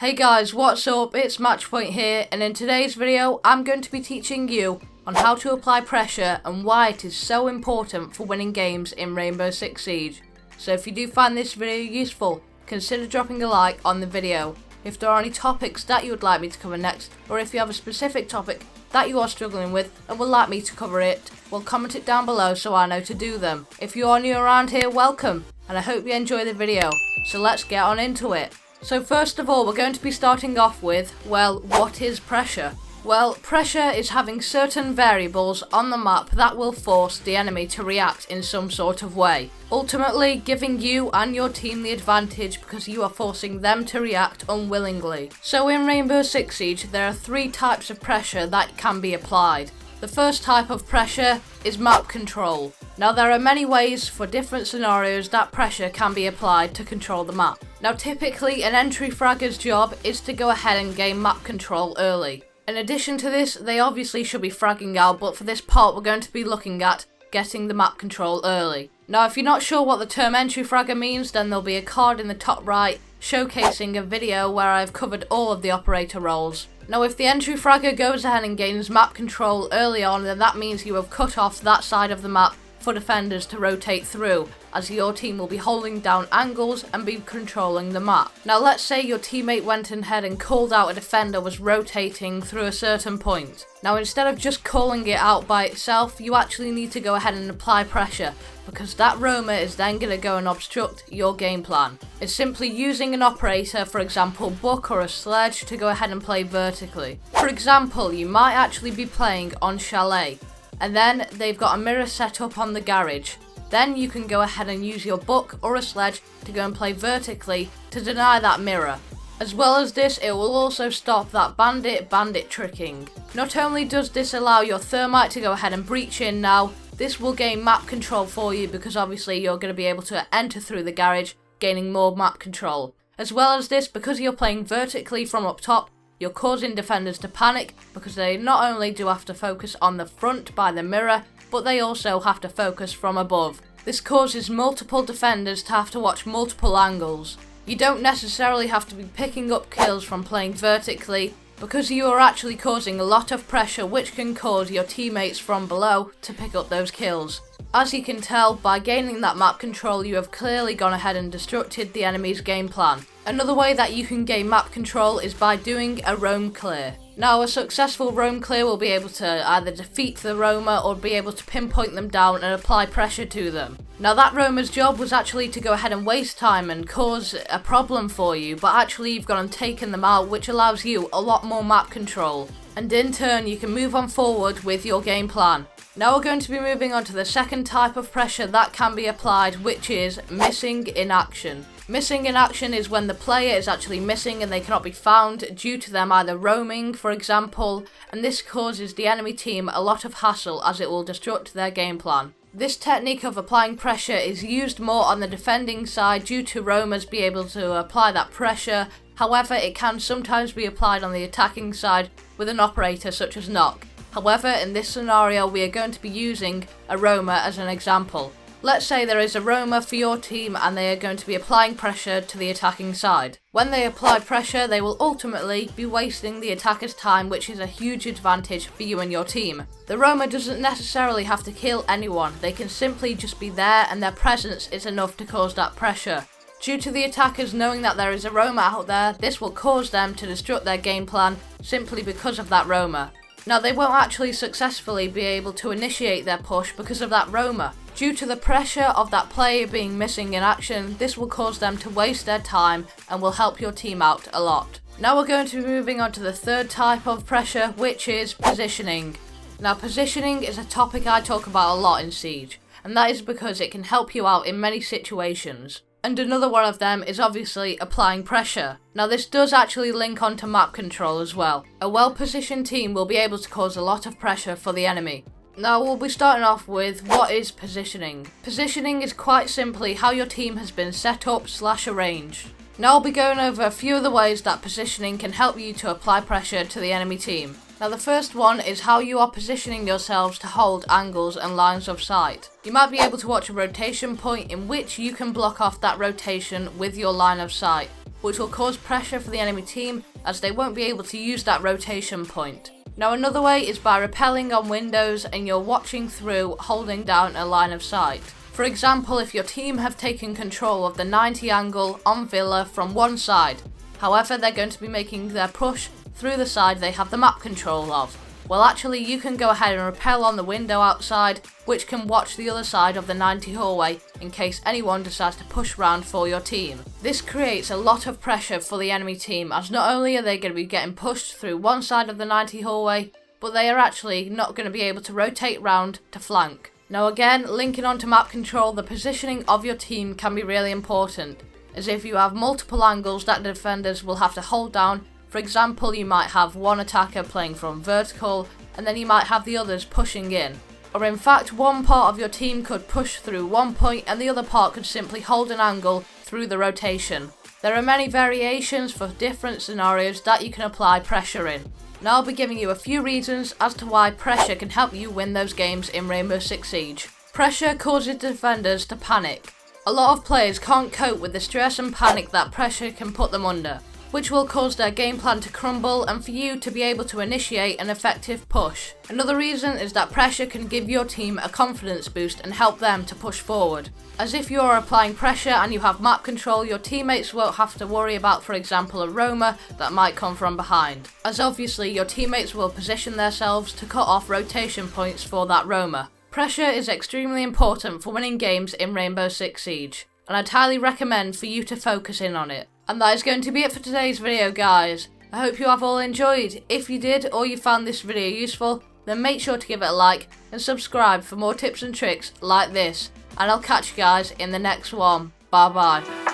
Hey guys, what's up? It's MatchPoint here, and in today's video I'm going to be teaching you on how to apply pressure and why it is so important for winning games in Rainbow Six Siege. So if you do find this video useful, consider dropping a like on the video. If there are any topics that you would like me to cover next, or if you have a specific topic that you are struggling with and would like me to cover it, well, comment it down below so I know to do them. If you are new around here, welcome, and I hope you enjoy the video. So let's get on into it. So first of all, we're going to be starting off with, well, what is pressure? Well, pressure is having certain variables on the map that will force the enemy to react in some sort of way, ultimately giving you and your team the advantage because you are forcing them to react unwillingly. So in Rainbow Six Siege, there are three types of pressure that can be applied. The first type of pressure is map control. Now there are many ways for different scenarios that pressure can be applied to control the map. Now typically an entry fragger's job is to go ahead and gain map control early. In addition to this, they obviously should be fragging out, but for this part we're going to be looking at getting the map control early. Now if you're not sure what the term entry fragger means, then there'll be a card in the top right showcasing a video where I've covered all of the operator roles. Now if the entry fragger goes ahead and gains map control early on, then that means you have cut off that side of the map for defenders to rotate through, as your team will be holding down angles and be controlling the map. Now let's say your teammate went ahead and called out a defender was rotating through a certain point. Now instead of just calling it out by itself, you actually need to go ahead and apply pressure, because that roamer is then going to go and obstruct your game plan. It's simply using an operator, for example Buck or a Sledge, to go ahead and play vertically. For example, you might actually be playing on Chalet, and then they've got a mirror set up on the garage. Then you can go ahead and use your Buck or a Sledge to go and play vertically to deny that mirror. As well as this, it will also stop that bandit tricking. Not only does this allow your thermite to go ahead and breach in now, this will gain map control for you because obviously you're going to be able to enter through the garage, gaining more map control. As well as this, because you're playing vertically from up top, you're causing defenders to panic because they not only do have to focus on the front by the mirror, but they also have to focus from above. This causes multiple defenders to have to watch multiple angles. You don't necessarily have to be picking up kills from playing vertically, because you are actually causing a lot of pressure which can cause your teammates from below to pick up those kills. As you can tell, by gaining that map control, you have clearly gone ahead and disrupted the enemy's game plan. Another way that you can gain map control is by doing a roam clear. Now a successful roam clear will be able to either defeat the roamer or be able to pinpoint them down and apply pressure to them. Now that roamer's job was actually to go ahead and waste time and cause a problem for you, but actually you've gone and taken them out, which allows you a lot more map control. And in turn you can move on forward with your game plan. Now we're going to be moving on to the second type of pressure that can be applied, which is missing in action. Missing in action is when the player is actually missing and they cannot be found due to them either roaming, for example, and this causes the enemy team a lot of hassle as it will disrupt their game plan. This technique of applying pressure is used more on the defending side due to roamers be able to apply that pressure. However, it can sometimes be applied on the attacking side with an operator such as Knock. However, in this scenario we are going to be using a roamer as an example. Let's say there is a roamer for your team and they are going to be applying pressure to the attacking side. When they apply pressure, they will ultimately be wasting the attacker's time, which is a huge advantage for you and your team. The roamer doesn't necessarily have to kill anyone, they can simply just be there and their presence is enough to cause that pressure. Due to the attackers knowing that there is a roamer out there, this will cause them to disrupt their game plan simply because of that roamer. Now they won't actually successfully be able to initiate their push because of that roamer. Due to the pressure of that player being missing in action, this will cause them to waste their time and will help your team out a lot. Now we're going to be moving on to the third type of pressure, which is positioning. Now positioning is a topic I talk about a lot in Siege, and that is because it can help you out in many situations. And another one of them is obviously applying pressure. Now this does actually link onto map control as well. A well-positioned team will be able to cause a lot of pressure for the enemy. Now we'll be starting off with what is positioning. Positioning is quite simply how your team has been set up / arranged. Now I'll be going over a few of the ways that positioning can help you to apply pressure to the enemy team. Now the first one is how you are positioning yourselves to hold angles and lines of sight. You might be able to watch a rotation point in which you can block off that rotation with your line of sight. which will cause pressure for the enemy team as they won't be able to use that rotation point. Now another way is by rappelling on windows and you're watching through holding down a line of sight. For example, if your team have taken control of the 90 angle on Villa from one side, however they're going to be making their push through the side they have the map control of. Well, actually you can go ahead and rappel on the window outside, which can watch the other side of the 90 hallway in case anyone decides to push round for your team. This creates a lot of pressure for the enemy team, as not only are they going to be getting pushed through one side of the 90 hallway, but they are actually not going to be able to rotate round to flank. Now again, linking onto map control, the positioning of your team can be really important, as if you have multiple angles that the defenders will have to hold down. For example, you might have one attacker playing from vertical, and then you might have the others pushing in. Or in fact, one part of your team could push through one point and the other part could simply hold an angle through the rotation. There are many variations for different scenarios that you can apply pressure in. Now I'll be giving you a few reasons as to why pressure can help you win those games in Rainbow Six Siege. Pressure causes defenders to panic. A lot of players can't cope with the stress and panic that pressure can put them under, which will cause their game plan to crumble and for you to be able to initiate an effective push. Another reason is that pressure can give your team a confidence boost and help them to push forward. As if you are applying pressure and you have map control, your teammates won't have to worry about, for example, a roamer that might come from behind, as obviously your teammates will position themselves to cut off rotation points for that roamer. Pressure is extremely important for winning games in Rainbow Six Siege, and I'd highly recommend for you to focus in on it. And that is going to be it for today's video, guys. I hope you have all enjoyed. If you did or you found this video useful, then make sure to give it a like and subscribe for more tips and tricks like this. And I'll catch you guys in the next one. Bye bye.